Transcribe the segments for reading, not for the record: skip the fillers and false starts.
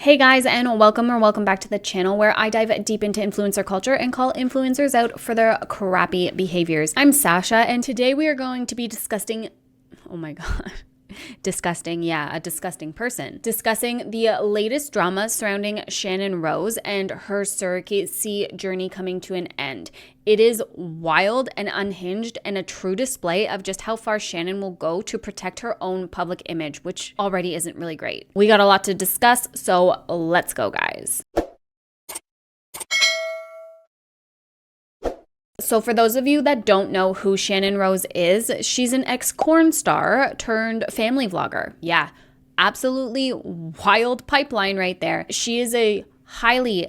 Hey guys, and welcome back to the channel where I dive deep into influencer culture and call influencers out for their crappy behaviors. I'm Sasha, and today we are going to be discussing, oh my god, disgusting, yeah, a disgusting person. Discussing the latest drama surrounding Channon Rose and her surrogacy journey coming to an end. It is wild and unhinged and a true display of just how far Shannon will go to protect her own public image, which already isn't really great. We got a lot to discuss, so let's go, guys. So for those of you that don't know who Channon Rose is, she's an ex-corn star turned family vlogger. Yeah, absolutely wild pipeline right there. She is a highly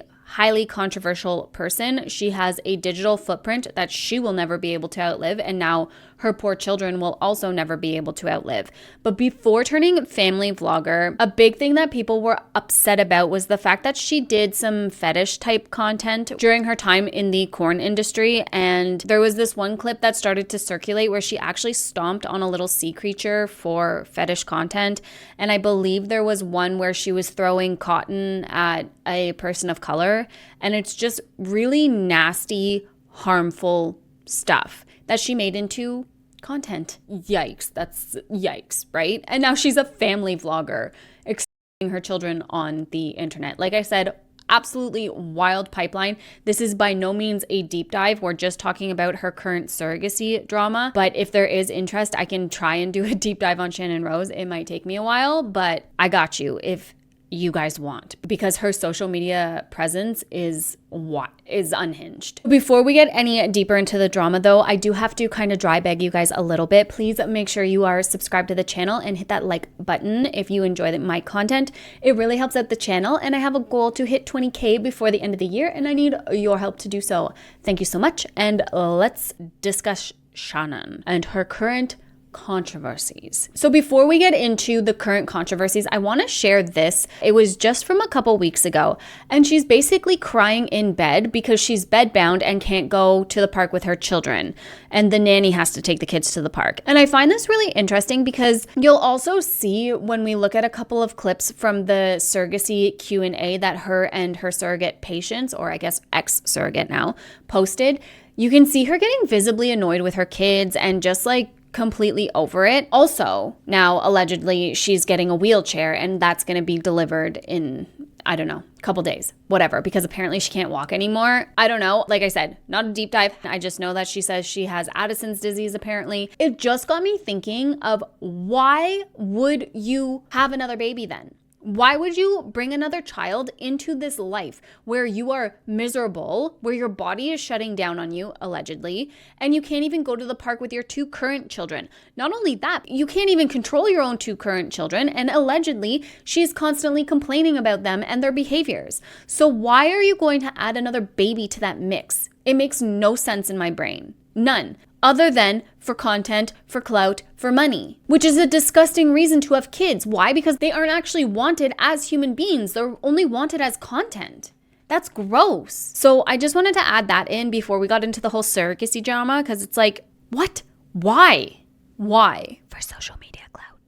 controversial person. She has a digital footprint that she will never be able to outlive, and now her poor children will also never be able to outlive. But before turning family vlogger, a big thing that people were upset about was the fact that she did some fetish type content during her time in the corn industry. And there was this one clip that started to circulate where she actually stomped on a little sea creature for fetish content. And I believe there was one where she was throwing cotton at a person of color. And it's just really nasty, harmful stuff that she made into content. Yikes. That's yikes, right? And now she's a family vlogger, exposing her children on the internet. Like I said, absolutely wild pipeline. This is by no means a deep dive. We're just talking about her current surrogacy drama. But if there is interest, I can try and do a deep dive on Channon Rose. It might take me a while, but I got you if you guys want, because her social media presence is unhinged. Before we get any deeper into the drama though, I do have to kind of dry bag you guys a little bit. Please make sure you are subscribed to the channel and hit that like button if you enjoy my content. It really helps out the channel, and I have a goal to hit 20K before the end of the year, and I need your help to do so. Thank you so much, and let's discuss Shannon and her current controversies. So before we get into the current controversies, I want to share this. It was just from a couple weeks ago, and she's basically crying in bed because she's bedbound and can't go to the park with her children, and the nanny has to take the kids to the park. And I find this really interesting because you'll also see when we look at a couple of clips from the surrogacy Q&A that her and her surrogate patients, or I guess ex-surrogate now, posted, you can see her getting visibly annoyed with her kids and just like completely over it. Also, now allegedly she's getting a wheelchair, and that's going to be delivered in, I don't know, a couple days, whatever, because apparently she can't walk anymore. I don't know. Like I said, not a deep dive. I just know that she says she has Addison's disease apparently. It just got me thinking of, why would you have another baby then? Why would you bring another child into this life where you are miserable, where your body is shutting down on you, allegedly, and you can't even go to the park with your two current children? Not only that, you can't even control your own two current children, and allegedly, she's constantly complaining about them and their behaviors. So why are you going to add another baby to that mix? It makes no sense in my brain. None. Other than for content, for clout, for money, which is a disgusting reason to have kids. Why? Because they aren't actually wanted as human beings. They're only wanted as content. That's gross. So I just wanted to add that in before we got into the whole surrogacy drama, because it's like, what? Why? Why? For social media clout.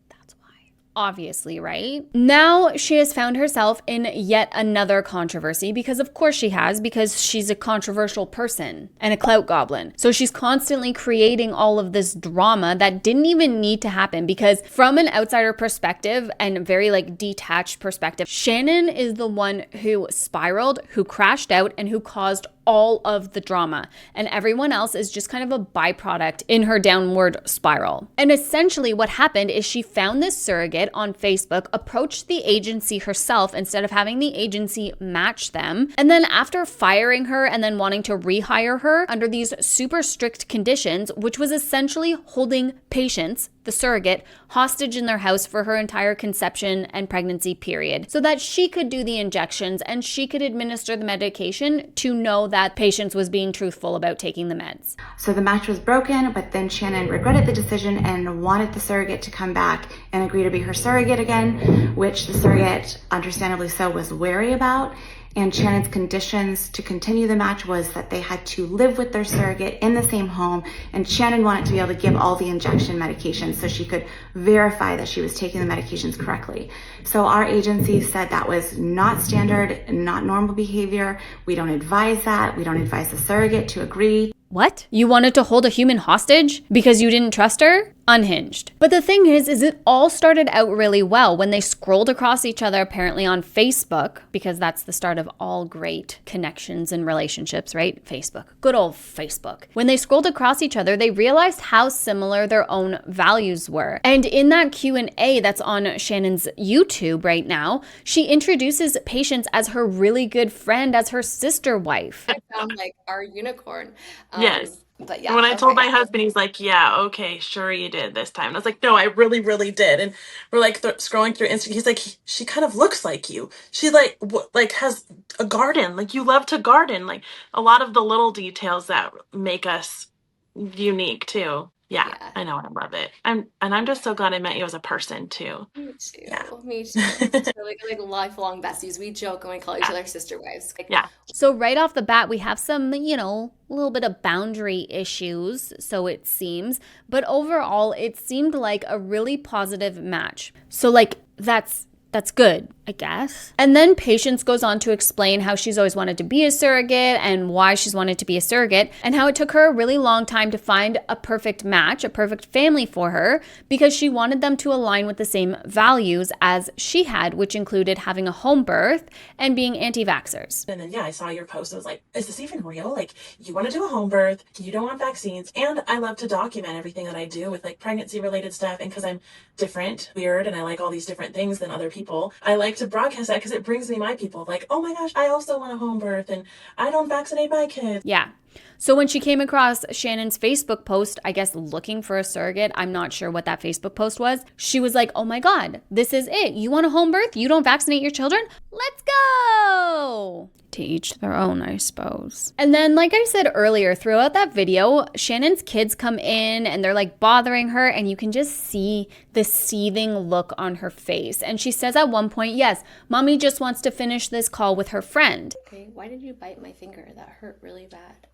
That's why. Obviously, right? Now she has found herself in yet another controversy, because of course she has, because she's a controversial person and a clout goblin. So she's constantly creating all of this drama that didn't even need to happen, because from an outsider perspective and very like detached perspective, Shannon is the one who spiraled, who crashed out, and who caused all of the drama, and everyone else is just kind of a byproduct in her downward spiral. And essentially what happened is she found this surrogate on Facebook, approached the agency herself instead of having the agency match them, and then after firing her and then wanting to rehire her under these super strict conditions, which was essentially holding patients, the surrogate, hostage in their house for her entire conception and pregnancy period, so that she could do the injections and she could administer the medication to know that patients was being truthful about taking the meds. So the match was broken, but then Shannon regretted the decision and wanted the surrogate to come back and agree to be her surrogate again, which the surrogate, understandably so, was wary about. And Shannon's conditions to continue the match was that they had to live with their surrogate in the same home, and Shannon wanted to be able to give all the injection medications so she could verify that she was taking the medications correctly. So our agency said that was not standard, not normal behavior. We don't advise that. We don't advise the surrogate to agree. What? You wanted to hold a human hostage because you didn't trust her? Unhinged. But the thing is it all started out really well when they scrolled across each other, apparently on Facebook, because that's the start of all great connections and relationships, right? Facebook. Good old Facebook. When they scrolled across each other, they realized how similar their own values were. And in that Q&A that's on Shannon's YouTube right now, she introduces Patience as her really good friend, as her sister wife. I sound like our unicorn. Yes. But yeah. And when I told my husband, he's like, yeah, okay, sure you did this time. And I was like, no, I really, really did. And we're like scrolling through Instagram. He's like, she kind of looks like you. She like has a garden. Like you love to garden. Like a lot of the little details that make us unique too. Yeah. I know. I love it. I'm just so glad I met you as a person too. Me too. Yeah. Me too. It's really like lifelong besties. We joke and we call each other sister wives. Like, Yeah. So right off the bat, we have some, a little bit of boundary issues, so it seems. But overall, it seemed like a really positive match. So that's good, I guess. And then Patience goes on to explain how she's always wanted to be a surrogate and why she's wanted to be a surrogate and how it took her a really long time to find a perfect match, a perfect family for her, because she wanted them to align with the same values as she had, which included having a home birth and being anti-vaxxers. And then, yeah, I saw your post. I was like, is this even real? Like, you want to do a home birth, you don't want vaccines, and I love to document everything that I do with like pregnancy-related stuff. And because I'm different, weird, and I like all these different things than other people, I like to broadcast that because it brings me my people. Like, oh my gosh, I also want a home birth, and I don't vaccinate my kids. Yeah. So when she came across Shannon's Facebook post, I guess looking for a surrogate, I'm not sure what that Facebook post was, she was like, oh my God, this is it. You want a home birth? You don't vaccinate your children? Let's go! To each their own, I suppose. And then, like I said earlier, throughout that video, Shannon's kids come in and they're like bothering her, and you can just see the seething look on her face. And she says at one point, yes, mommy just wants to finish this call with her friend. Okay, why did you bite my finger? That hurt really bad.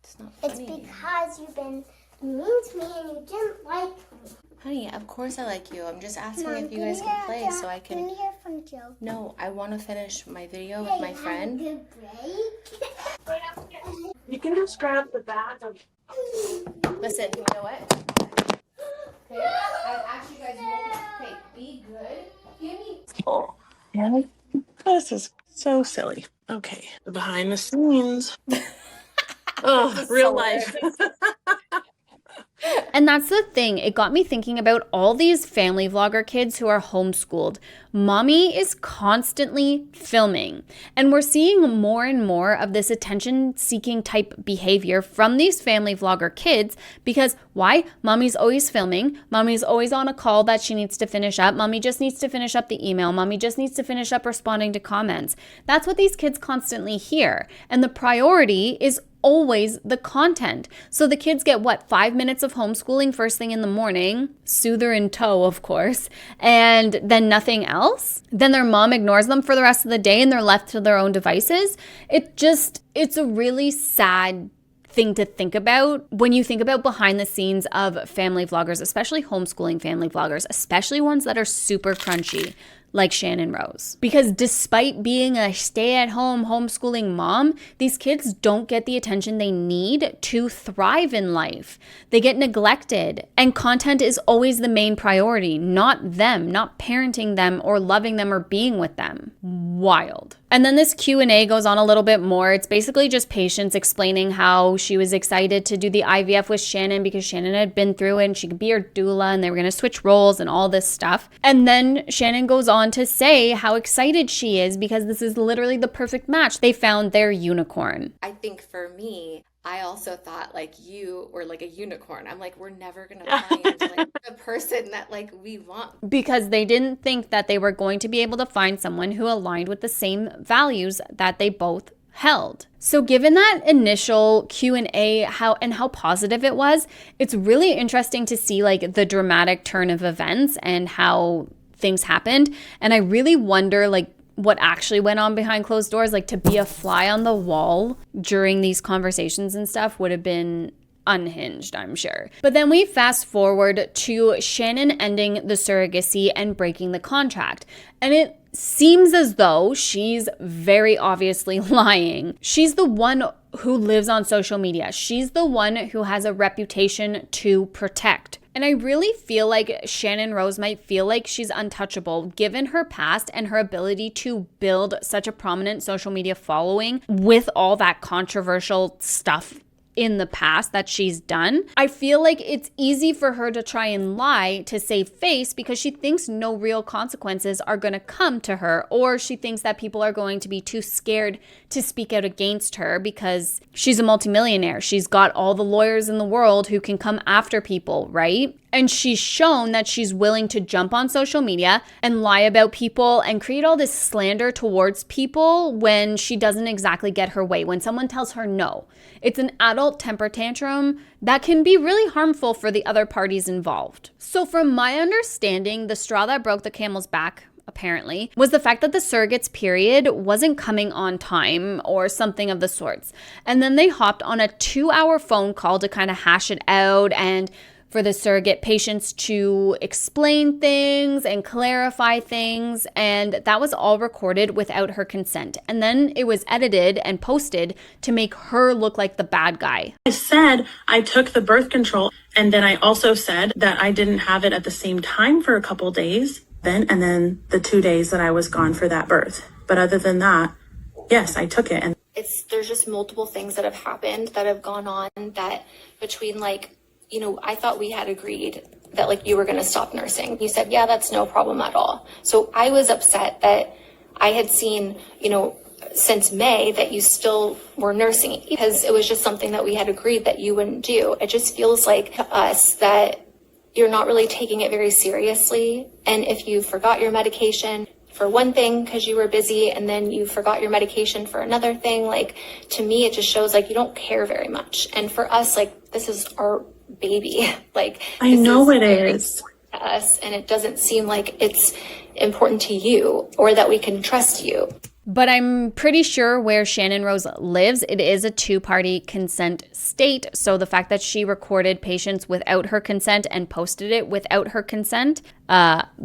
It's not funny. It's because you've been mean to me and you didn't like me. Honey, of course I like you. I'm just asking Mom, if you guys can play so I can... Give me your fun joke. No, I want to finish my video with my friend. Have a good break. You can just grab the bag of... Listen, you know what? Okay, I actually guys won't... Okay, be good. Give me... Oh, yeah. This is so silly. Okay, the behind the scenes. Oh, real life. And that's the thing. It got me thinking about all these family vlogger kids who are homeschooled. Mommy is constantly filming, and we're seeing more and more of this attention-seeking type behavior from these family vlogger kids because why? Mommy's always filming. Mommy's always on a call that she needs to finish up. Mommy just needs to finish up the email. Mommy just needs to finish up responding to comments. That's what these kids constantly hear, and the priority is always the content. So the kids get 5 minutes of homeschooling first thing in the morning, soother in tow, of course, and then nothing else. Then their mom ignores them for the rest of the day and they're left to their own devices. It's a really sad thing to think about when you think about behind the scenes of family vloggers, especially homeschooling family vloggers, especially ones that are super crunchy, like Channon Rose. Because despite being a stay-at-home homeschooling mom, these kids don't get the attention they need to thrive in life. They get neglected, and content is always the main priority, not them, not parenting them or loving them or being with them. Wild. And then this Q&A goes on a little bit more. It's basically just Patience explaining how she was excited to do the IVF with Shannon because Shannon had been through it and she could be her doula and they were going to switch roles and all this stuff. And then Shannon goes on to say how excited she is because this is literally the perfect match. They found their unicorn. I think for me, I also thought like you were like a unicorn. I'm like, we're never going to find like the person that like we want. Because they didn't think that they were going to be able to find someone who aligned with the same values that they both held. So given that initial Q&A, how positive it was, it's really interesting to see like the dramatic turn of events and how things happened. And I really wonder like what actually went on behind closed doors. Like, to be a fly on the wall during these conversations and stuff would have been unhinged, I'm sure. But then we fast forward to Shannon ending the surrogacy and breaking the contract. And it seems as though she's very obviously lying. She's the one who lives on social media. She's the one who has a reputation to protect. And I really feel like Channon Rose might feel like she's untouchable given her past and her ability to build such a prominent social media following with all that controversial stuff in the past that she's done. I feel like it's easy for her to try and lie to save face because she thinks no real consequences are going to come to her, or she thinks that people are going to be too scared to speak out against her because she's a multimillionaire. She's got all the lawyers in the world who can come after people, right? And she's shown that she's willing to jump on social media and lie about people and create all this slander towards people when she doesn't exactly get her way, when someone tells her no. It's an adult temper tantrum that can be really harmful for the other parties involved. So from my understanding, the straw that broke the camel's back, apparently, was the fact that the surrogate's period wasn't coming on time or something of the sorts. And then they hopped on a 2-hour phone call to kind of hash it out and for the surrogate patients to explain things and clarify things, and that was all recorded without her consent. And then it was edited and posted to make her look like the bad guy. I said I took the birth control, and then I also said that I didn't have it at the same time for a couple days, and then the 2 days that I was gone for that birth. But other than that, yes, I took it. And there's just multiple things that have happened that have gone on that between I thought we had agreed that you were going to stop nursing. You said, yeah, that's no problem at all. So I was upset that I had seen, since May that you still were nursing because it was just something that we had agreed that you wouldn't do. It just feels like to us that you're not really taking it very seriously. And if you forgot your medication for one thing because you were busy and then you forgot your medication for another thing, to me, it just shows you don't care very much. And for us, this is our baby. I know it is to us, and it doesn't seem like it's important to you or that we can trust you. But I'm pretty sure where Channon Rose lives, it is a 2-party consent state. So the fact that she recorded patients without her consent and posted it without her consent,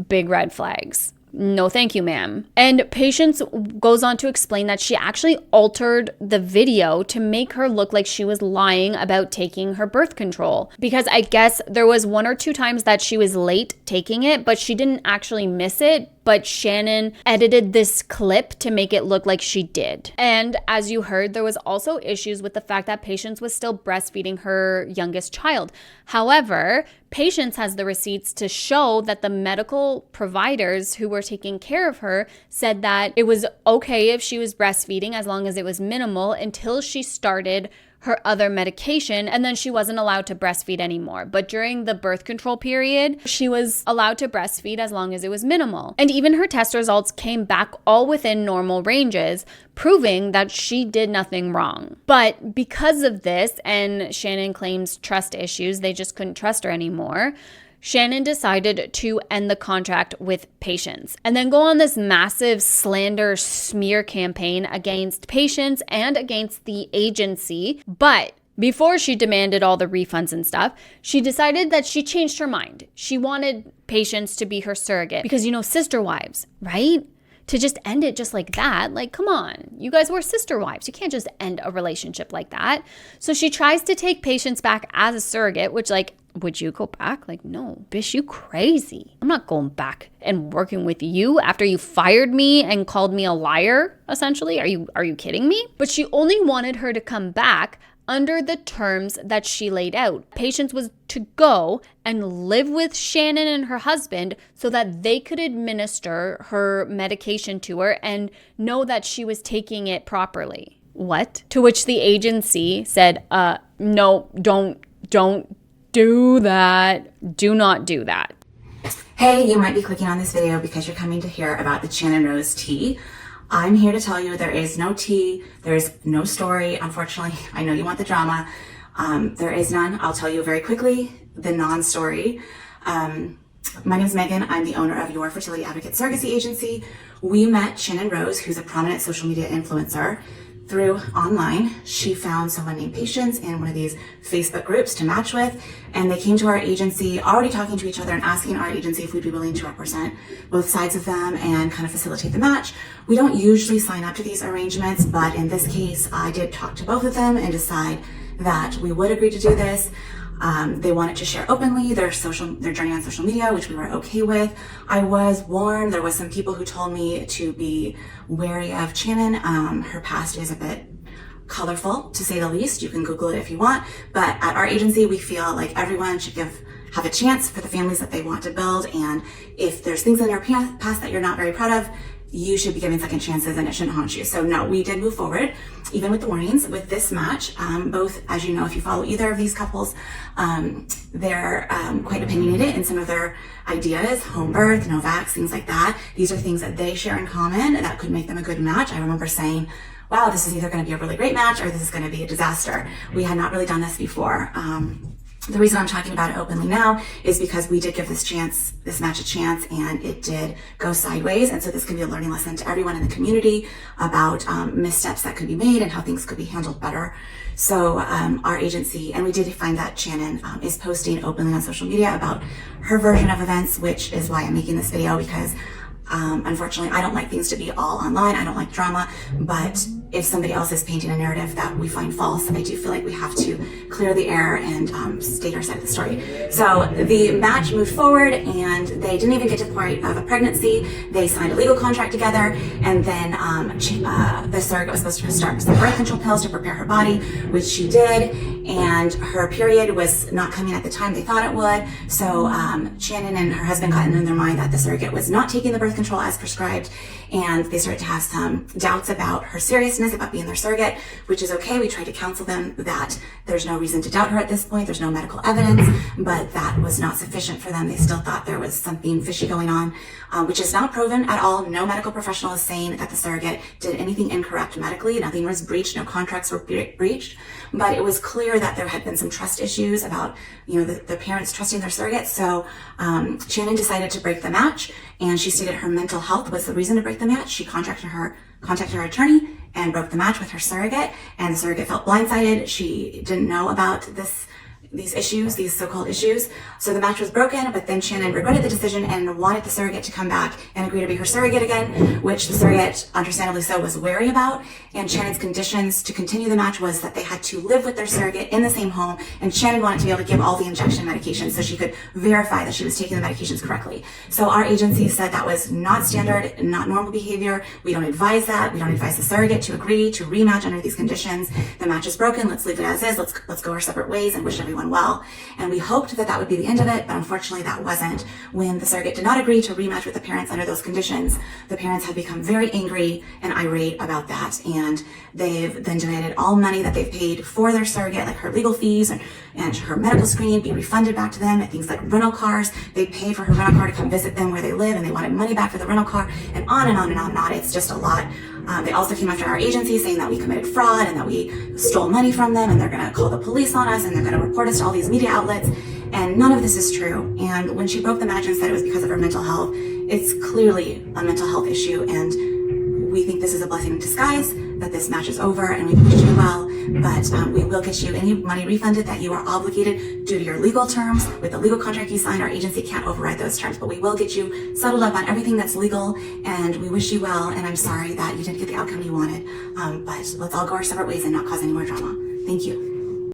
big red flags. No, thank you, ma'am. And Patience goes on to explain that she actually altered the video to make her look like she was lying about taking her birth control. Because I guess there was 1 or 2 times that she was late taking it, but she didn't actually miss it. But Shannon edited this clip to make it look like she did. And as you heard, there was also issues with the fact that Patience was still breastfeeding her youngest child. However, Patience has the receipts to show that the medical providers who were taking care of her said that it was okay if she was breastfeeding as long as it was minimal until she started her other medication, and then she wasn't allowed to breastfeed anymore. But during the birth control period, she was allowed to breastfeed as long as it was minimal. And even her test results came back all within normal ranges, proving that she did nothing wrong. But because of this, and Shannon claims trust issues, they just couldn't trust her anymore, Shannon decided to end the contract with Patience and then go on this massive slander smear campaign against Patience and against the agency. But before she demanded all the refunds and stuff, she decided that she changed her mind. She wanted Patience to be her surrogate because, sister wives, right? To just end it just like that, come on, you guys were sister wives. You can't just end a relationship like that. So she tries to take Patience back as a surrogate, which would you go back? No, bish, you crazy. I'm not going back and working with you after you fired me and called me a liar, essentially. Are you kidding me? But she only wanted her to come back under the terms that she laid out. Patience was to go and live with Shannon and her husband so that they could administer her medication to her and know that she was taking it properly. What? To which the agency said, no, don't do that. Do not do that. Hey, you might be clicking on this video because you're coming to hear about the Channon Rose tea. I'm here to tell you there is no tea, there is no story, unfortunately. I know you want the drama. There is none. I'll tell you very quickly the non-story. My name is Megan. I'm the owner of Your Fertility Advocate Surrogacy Agency. We met Channon Rose, who's a prominent social media influencer, through online. She found someone named Patience in one of these Facebook groups to match with, and they came to our agency already talking to each other and asking our agency if we'd be willing to represent both sides of them and kind of facilitate the match. We don't usually sign up to these arrangements, but in this case, I did talk to both of them and decide that we would agree to do this. They wanted to share openly their journey on social media, which we were okay with. I was warned, there was some people who told me to be wary of Channon. Her past is a bit colorful, to say the least. You can Google it if you want. But at our agency, we feel like everyone should have a chance for the families that they want to build. And if there's things in your past that you're not very proud of, you should be given second chances and it shouldn't haunt you. So no, we did move forward, even with the warnings, with this match. Both, as you know, if you follow either of these couples, they're quite opinionated in some of their ideas, home birth, no vax, things like that. These are things that they share in common that could make them a good match. I remember saying, wow, this is either going to be a really great match or this is going to be a disaster. We had not really done this before. The reason I'm talking about it openly now is because we did give this match a chance, and it did go sideways. And so this can be a learning lesson to everyone in the community about missteps that could be made and how things could be handled better. So our agency, and we did find that Shannon is posting openly on social media about her version of events, which is why I'm making this video, because unfortunately, I don't like things to be all online. I don't like drama, but if somebody else is painting a narrative that we find false, I do feel like we have to clear the air and state our side of the story. So the match moved forward, and they didn't even get to the point of a pregnancy. They signed a legal contract together, and then the surrogate was supposed to start some birth control pills to prepare her body, which she did, and her period was not coming at the time they thought it would. So Shannon and her husband got in their mind that the surrogate was not taking the birth control as prescribed, and they started to have some doubts about her seriousness about being their surrogate, which is okay. We tried to counsel them that there's no reason to doubt her at this point. There's no medical evidence, but that was not sufficient for them. They still thought there was something fishy going on, which is not proven at all. No medical professional is saying that the surrogate did anything incorrect medically. Nothing was breached. No contracts were breached, but it was clear that there had been some trust issues about, the parents trusting their surrogate. So Shannon decided to break the match, and she stated her mental health was the reason to break the match. She contacted her attorney and broke the match with her surrogate, and the surrogate felt blindsided. She didn't know about these issues, these so-called issues. So the match was broken, but then Shannon regretted the decision and wanted the surrogate to come back and agree to be her surrogate again, which the surrogate, understandably so, was wary about. And Shannon's conditions to continue the match was that they had to live with their surrogate in the same home, and Shannon wanted to be able to give all the injection medications so she could verify that she was taking the medications correctly. So our agency said that was not standard, not normal behavior. We don't advise that. We don't advise the surrogate to agree to rematch under these conditions. The match is broken. Let's leave it as is. Let's go our separate ways and wish everyone well. And we hoped that would be the end of it, but unfortunately that wasn't. When the surrogate did not agree to rematch with the parents under those conditions, the parents have become very angry and irate about that, and they've then demanded all money that they've paid for their surrogate, like her legal fees and her medical screening, be refunded back to them, and things like rental cars. They pay for her rental car to come visit them where they live, and they wanted money back for the rental car, and on and on and on and on. It's just a lot. They also came after our agency saying that we committed fraud and that we stole money from them, and they're going to call the police on us, and they're going to report us to all these media outlets. And none of this is true. And when she broke the match and said it was because of her mental health, it's clearly a mental health issue. And we think this is a blessing in disguise, that this match is over, and we wish you well. But we will get you any money refunded that you are obligated due to your legal terms. With the legal contract you signed, our agency can't override those terms, but we will get you settled up on everything that's legal, and we wish you well. And I'm sorry that you didn't get the outcome you wanted, but let's all go our separate ways and not cause any more drama. Thank you.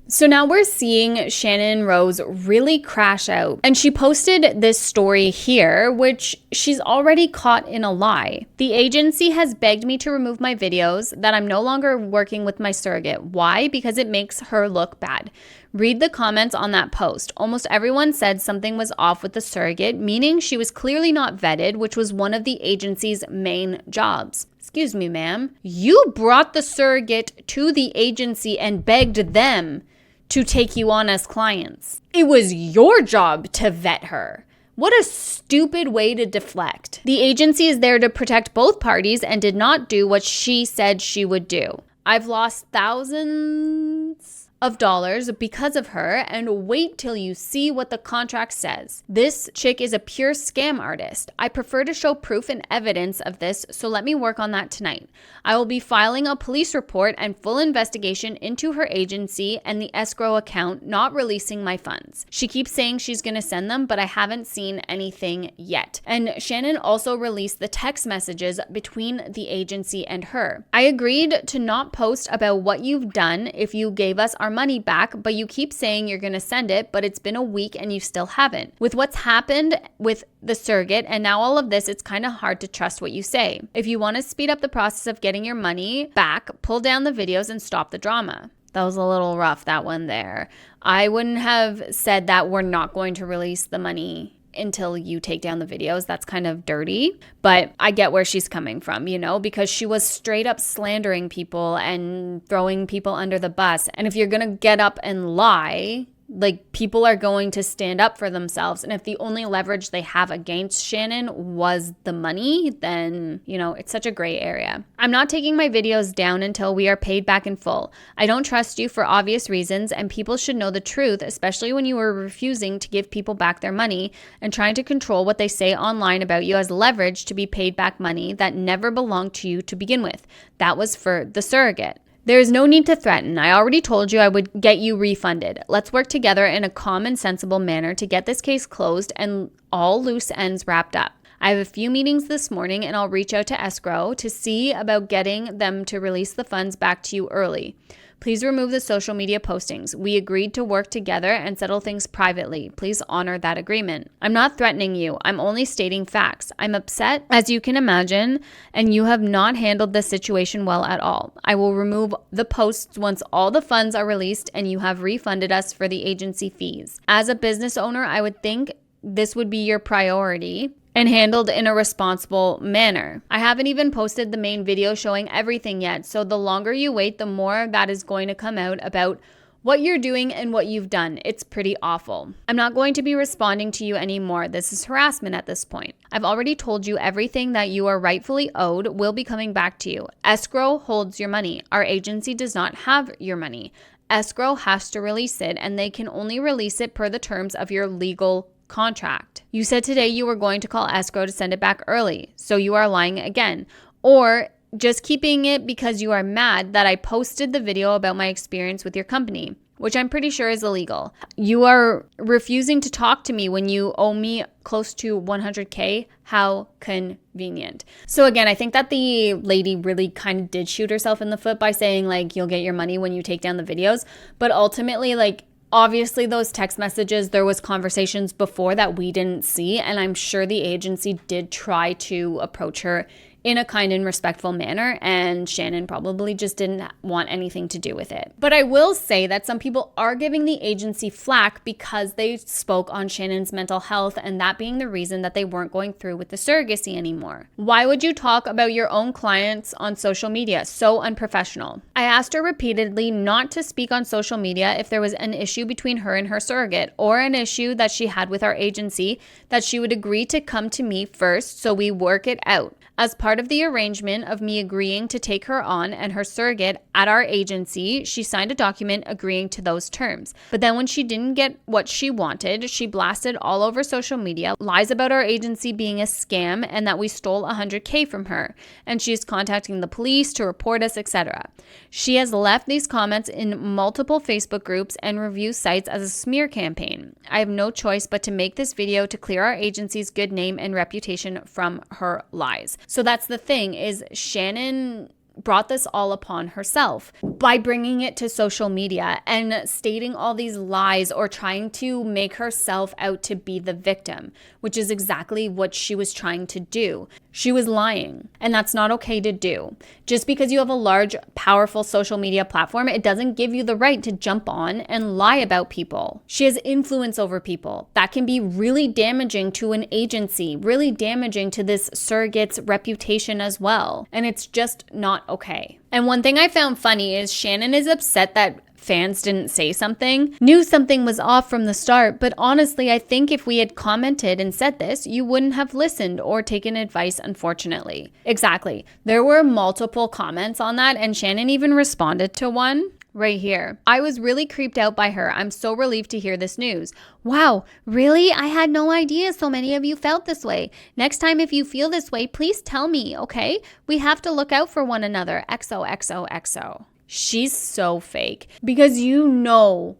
So now we're seeing Channon Rose really crash out, and she posted this story here, which she's already caught in a lie. The agency has begged me to remove my videos, that I'm no longer working with my surrogate. Why? Because it makes her look bad. Read the comments on that post. Almost everyone said something was off with the surrogate, meaning she was clearly not vetted, which was one of the agency's main jobs. Excuse me, ma'am. You brought the surrogate to the agency and begged them to take you on as clients. It was your job to vet her. What a stupid way to deflect. The agency is there to protect both parties and did not do what she said she would do. I've lost thousands of dollars because of her, and wait till you see what the contract says. This chick is a pure scam artist. I prefer to show proof and evidence of this, so let me work on that tonight. I will be filing a police report and full investigation into her agency and the escrow account, not releasing my funds. She keeps saying she's going to send them, but I haven't seen anything yet. And Shannon also released the text messages between the agency and her. I agreed to not post about what you've done if you gave us our money back, but you keep saying you're going to send it, but it's been a week and you still haven't. With what's happened with the surrogate and now all of this, it's kind of hard to trust what you say. If you want to speed up the process of getting your money back, pull down the videos and stop the drama. That was a little rough, that one there. I wouldn't have said that we're not going to release the money until you take down the videos. That's kind of dirty, but I get where she's coming from, you know, because she was straight up slandering people and throwing people under the bus. And if you're going to get up and lie, like, people are going to stand up for themselves. And if the only leverage they have against Shannon was the money, then, you know, it's such a gray area. I'm not taking my videos down until we are paid back in full. I don't trust you for obvious reasons, and people should know the truth, especially when you are refusing to give people back their money and trying to control what they say online about you as leverage to be paid back money that never belonged to you to begin with. That was for the surrogate. There is no need to threaten. I already told you I would get you refunded. Let's work together in a calm and sensible manner to get this case closed and all loose ends wrapped up. I have a few meetings this morning and I'll reach out to escrow to see about getting them to release the funds back to you early. Please remove the social media postings. We agreed to work together and settle things privately. Please honor that agreement. I'm not threatening you. I'm only stating facts. I'm upset, as you can imagine, and you have not handled this situation well at all. I will remove the posts once all the funds are released and you have refunded us for the agency fees. As a business owner, I would think this would be your priority and handled in a responsible manner. I haven't even posted the main video showing everything yet, so the longer you wait, the more that is going to come out about what you're doing and what you've done. It's pretty awful. I'm not going to be responding to you anymore. This is harassment at this point. I've already told you everything that you are rightfully owed will be coming back to you. Escrow holds your money. Our agency does not have your money. Escrow has to release it, and they can only release it per the terms of your legal contract. You said today you were going to call escrow to send it back early, so you are lying again. Or just keeping it because you are mad that I posted the video about my experience with your company, which I'm pretty sure is illegal. You are refusing to talk to me when you owe me close to $100K. How convenient. So again, I think that the lady really kind of did shoot herself in the foot by saying, like, you'll get your money when you take down the videos. But ultimately, like, obviously those text messages, there was conversations before that we didn't see, and I'm sure the agency did try to approach her in a kind and respectful manner, and Shannon probably just didn't want anything to do with it. But I will say that some people are giving the agency flack because they spoke on Shannon's mental health, and that being the reason that they weren't going through with the surrogacy anymore. Why would you talk about your own clients on social media? So unprofessional. I asked her repeatedly not to speak on social media if there was an issue between her and her surrogate, or an issue that she had with our agency, that she would agree to come to me first so we work it out. As part of the arrangement of me agreeing to take her on and her surrogate at our agency, she signed a document agreeing to those terms. But then when she didn't get what she wanted, she blasted all over social media lies about our agency being a scam and that we stole $100K from her. And she is contacting the police to report us, etc. She has left these comments in multiple Facebook groups and review sites as a smear campaign. I have no choice but to make this video to clear our agency's good name and reputation from her lies. So that's the thing, is Shannon brought this all upon herself by bringing it to social media and stating all these lies or trying to make herself out to be the victim, which is exactly what she was trying to do. She was lying, and that's not okay to do. Just because you have a large, powerful social media platform, it doesn't give you the right to jump on and lie about people. She has influence over people. That can be really damaging to an agency, really damaging to this surrogate's reputation as well. And it's just not okay. And one thing I found funny is Shannon is upset that fans didn't say something, knew something was off from the start, but honestly, I think if we had commented and said this, you wouldn't have listened or taken advice, unfortunately. Exactly. There were multiple comments on that, and Shannon even responded to one. right here. I was really creeped out by her. I'm so relieved to hear this news. Wow, really? I had no idea so many of you felt this way. Next time if you feel this way, please tell me, okay? We have to look out for one another. XOXOXO. She's so fake because you know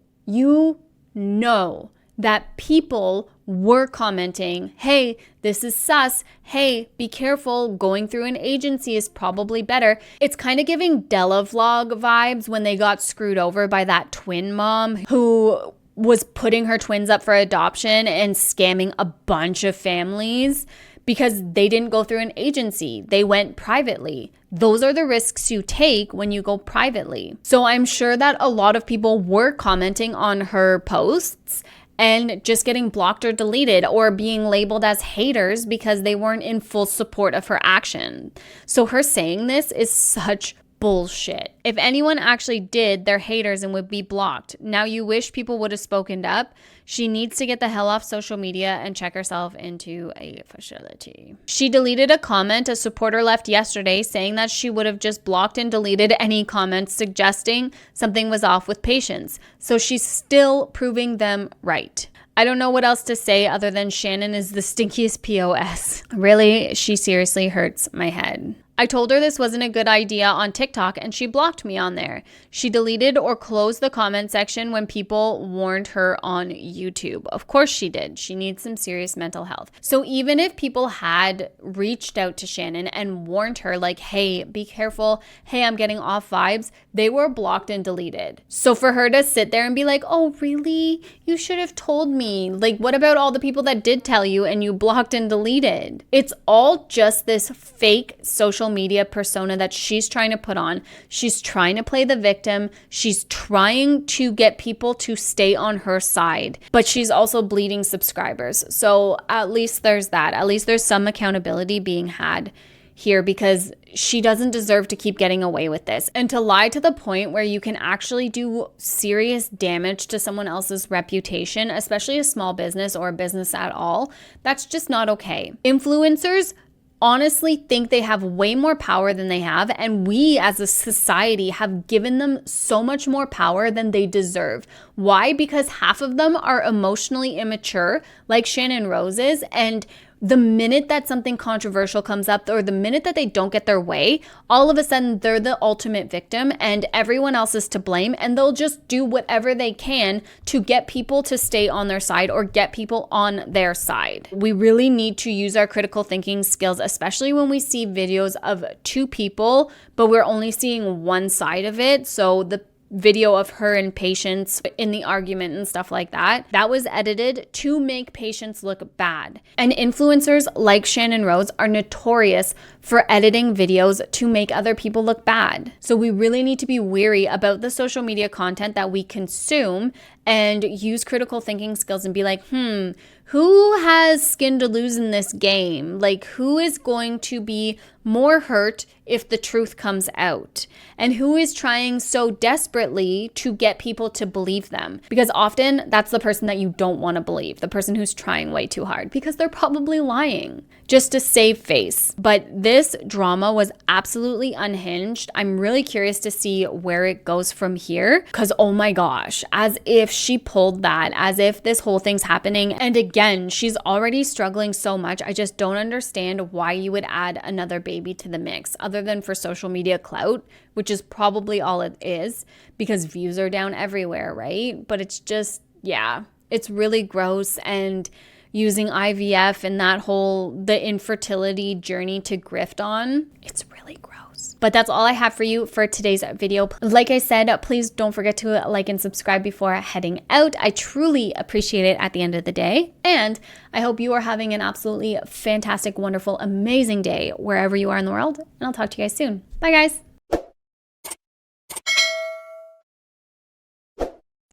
that people were commenting, hey, this is sus. Hey, be careful. Going through an agency is probably better. It's kind of giving Della vlog vibes when they got screwed over by that twin mom who was putting her twins up for adoption and scamming a bunch of families because they didn't go through an agency. They went privately. Those are the risks you take when you go privately. So I'm sure that a lot of people were commenting on her posts and just getting blocked or deleted or being labeled as haters because they weren't in full support of her action. So her saying this is such bullshit. If anyone actually did, they're haters and would be blocked. Now you wish people would have spoken up. She needs to get the hell off social media and check herself into a facility. She deleted a comment a supporter left yesterday saying that she would have just blocked and deleted any comments suggesting something was off with patients. So she's still proving them right. I don't know what else to say other than Shannon is the stinkiest POS. Really, she seriously hurts my head. I told her this wasn't a good idea on TikTok and she blocked me on there. She deleted or closed the comment section when people warned her on YouTube. Of course she did. She needs some serious mental health. So even if people had reached out to Shannon and warned her like, hey, be careful. Hey, I'm getting off vibes. They were blocked and deleted. So for her to sit there and be like, oh, really? You should have told me. Like, what about all the people that did tell you and you blocked and deleted? It's all just this fake social media persona that she's trying to put on. She's trying to play the victim. She's trying to get people to stay on her side, but she's also bleeding subscribers. So at least there's that. At least there's some accountability being had here because she doesn't deserve to keep getting away with this. And to lie to the point where you can actually do serious damage to someone else's reputation, especially a small business or a business at all, that's just not okay. Influencers honestly think they have way more power than they have, and we as a society have given them so much more power than they deserve. Why? Because half of them are emotionally immature, like Channon Rose is, and the minute that something controversial comes up or the minute that they don't get their way, all of a sudden they're the ultimate victim and everyone else is to blame, and they'll just do whatever they can to get people to stay on their side or get people on their side. We really need to use our critical thinking skills, especially when we see videos of two people, but we're only seeing one side of it. So the video of her and Patience in the argument and stuff like that was edited to make Patience look bad. And influencers like Channon Rose are notorious for editing videos to make other people look bad. So we really need to be wary about the social media content that we consume and use critical thinking skills and be like, who has skin to lose in this game? Like, who is going to be more hurt if the truth comes out? And who is trying so desperately to get people to believe them? Because often that's the person that you don't want to believe, the person who's trying way too hard because they're probably lying just to save face. But this drama was absolutely unhinged. I'm really curious to see where it goes from here because, oh my gosh, as if she pulled that, as if this whole thing's happening. And again, she's already struggling so much. I just don't understand why you would add another baby to the mix other than for social media clout, which is probably all it is because views are down everywhere, right? But it's just, yeah, it's really gross. And using IVF and that whole, the infertility journey to grift on, it's really gross. But that's all I have for you for today's video. Like I said, please don't forget to like and subscribe before heading out. I truly appreciate it at the end of the day. And I hope you are having an absolutely fantastic, wonderful, amazing day wherever you are in the world. And I'll talk to you guys soon. Bye, guys.